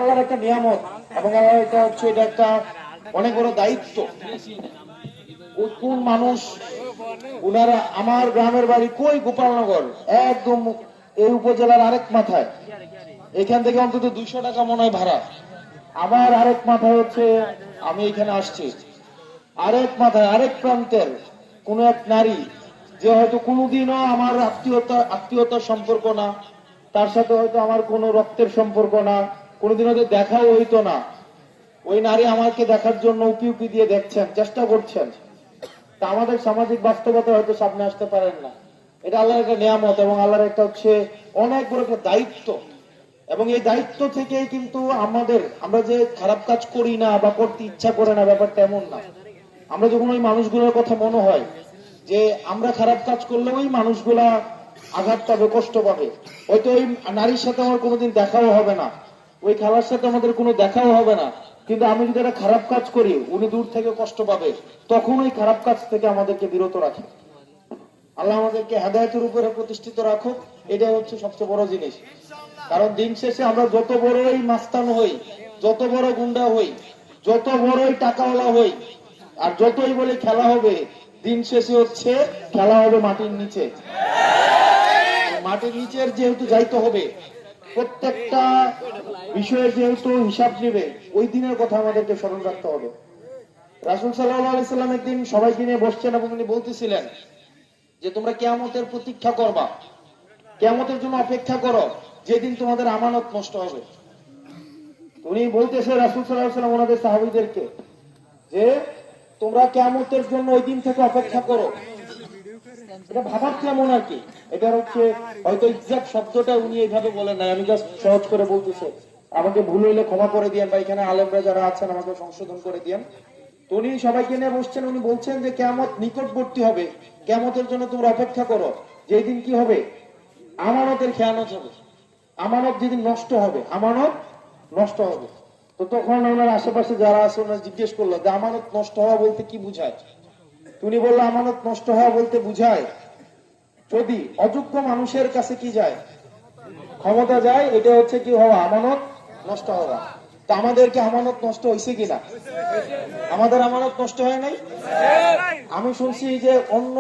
আল্লাহর একটা নিয়ামত এবং আল্লাহ এটা হচ্ছে, এটা একটা অনেক বড় দায়িত্ব। কোন মানুষ উনারা, আমার গ্রামের বাড়ি কই গোপালনগর, একদম এই উপজেলার আরেক মাথায়, এখান থেকে অন্তত 200 টাকা মনে হয় ভাড়া। আমার আরেক মাথায় হচ্ছে, আমি এখানে আসছি, আরেক মাথায় আরেক প্রান্তের কোন এক নারী, যে হয়তো কোনোদিনও আমার আত্মীয়তার সম্পর্ক না, তার সাথে হয়তো আমার কোনো রক্তের সম্পর্ক না, কোনোদিন হয়তো দেখাও হইতো না, ওই নারী আমাকে দেখার জন্য উকি উকি দিয়ে দেখছেন, চেষ্টা করছেন। তা আমাদের সামাজিক বাস্তবতা হয়তো সামনে আসতে পারেন না। এটা আল্লাহর একটা নিয়ামত এবং আল্লাহর একটা হচ্ছে অনেক বড় একটা দায়িত্ব। এবং এই দায়িত্ব থেকেই কিন্তু আমরা যে খারাপ কাজ করি না বা করতে ইচ্ছা করে না, ব্যাপারটা এমন না। আমরা যখন ওই মানুষগুলোর কথা মনে হয় যে আমরা খারাপ কাজ করলে ওই মানুষগুলা আঘাত পাবে, কষ্ট পাবে, হয়তো ওই নারীর সাথে আমার কোনোদিন দেখাও হবে না, ওই খালার সাথে আমাদের কোনো দেখাও হবে না, কিন্তু আমি যদি একটা খারাপ কাজ করি উনি দূর থেকে কষ্ট পাবে, তখন ওই খারাপ কাজ থেকে আমাদেরকে বিরত রাখে। আল্লাহ আমাদেরকে হেদায়েতের উপরে প্রতিষ্ঠিত রাখুক, এটা হচ্ছে সবচেয়ে বড় জিনিস। কারণ দিন শেষে আমরা যত বড়ই মাস্তান হই, যত বড় গুন্ডা হই, যত বড়ই টাকাওয়ালা হই, আর যতই বলে খেলা হবে, দিন শেষে হচ্ছে খেলা হবে মাটির নিচে। মাটির নিচের যেহেতু যাইতে হবে, প্রত্যেকটা বিষয়ে যেহেতু হিসাব নেবে, ওই দিনের কথা আমাদেরকে স্মরণ রাখতে হবে। রাসূল সাল্লাল্লাহু আলাইহি সাল্লাম একদিন সবাইকে নিয়ে বসছেন এবং উনি বলতেছিলেন যে তোমরা কিয়ামতের প্রতীক্ষা করবা, কিয়ামতের জন্য অপেক্ষা করো, যেদিন তোমাদের আমানত নষ্ট হবে। উনি বলতেছে রাসূল সাল্লাল্লাহু আলাইহি সাল্লাম ওনাদের সাহাবীদেরকে যে তোমরা কিয়ামতের জন্য ওই দিন থেকে অপেক্ষা করো। এটা ভাবার কেমন আর কি, এটা হচ্ছে হয়তো এক্সাক্ট শব্দটা উনি এইভাবে বলেন নাই, আমি জাস্ট সহজ করে বলতেছি, আমাকে ভুল হইলে ক্ষমা করে দিয়েন, বা এখানে আলেমরা যারা আছেন আমাকে সংশোধন করে দিয়েন। তো উনি সবাইকে নিয়ে বসছেন, উনি বলছেন যে কিয়ামত নিকটবর্তী হবে, কিয়ামতের জন্য তোমরা অপেক্ষা করো, যেই দিন কি হবে, আমানতের খেয়ানত হবে, আমানত যেদিন নষ্ট হবে, আমানত নষ্ট হবে। তো তখন ওনার আশেপাশে যারা আছে ওনারা জিজ্ঞেস করলো যে আমানত নষ্ট হওয়া বলতে কি বুঝায়। তুমি বললো আমানত নষ্ট হওয়া বলতে বুঝায় যদি অযোগ্য মানুষের কাছে কি যায়, ক্ষমতা যায়, এটা হচ্ছে কি হওয়া, আমানত নষ্ট হওয়া। তা আমাদেরকে আমানত নষ্ট হয়েছে কিনা? আমাদের আমানত নষ্ট হয় নাই। আমি শুনছি যে অন্য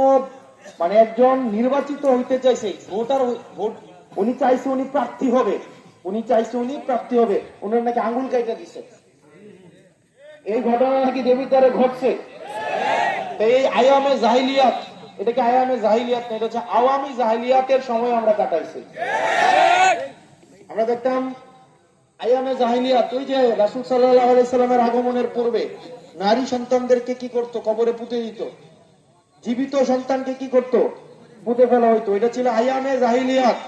মানে একজন নির্বাচিত হইতে চাইছে, ভোটার ভোট, উনি চাইছে উনি প্রার্থী হবে, উনি চাইছে উনি প্রার্থী হবে, উনার নাকি আঙ্গুল কাইটা দিছে। এই ঘটনা নাকি দেবীদ্বারে ঘটছে। এই আয়ামে জাহিলিয়াত, এটাকে আয়ামে জাহিলিয়াত না, এটা হচ্ছে আওয়ামী জাহিলিয়াতের সময় আমরা কাটাইছি। আমরা দেখতাম আয়ামে জাহিলিয়াত, ওই যে রাসূল সাল্লাল্লাহু আলাইহি সাল্লামের আগমনের পূর্বে নারী সন্তানদেরকে কি করত, কবরে পুঁতে দিত, জীবিত সন্তানকে কি করত, পুঁতে ফেলা হইতো। এটা ছিল আয়ামে জাহিলিয়াত।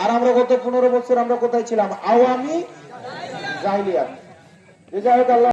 আর আমরা গত 15 বছর আমরা কোথায় ছিলাম? আওয়ামী জাহিলিয়াত। যে যাই হোক, আল্লাহ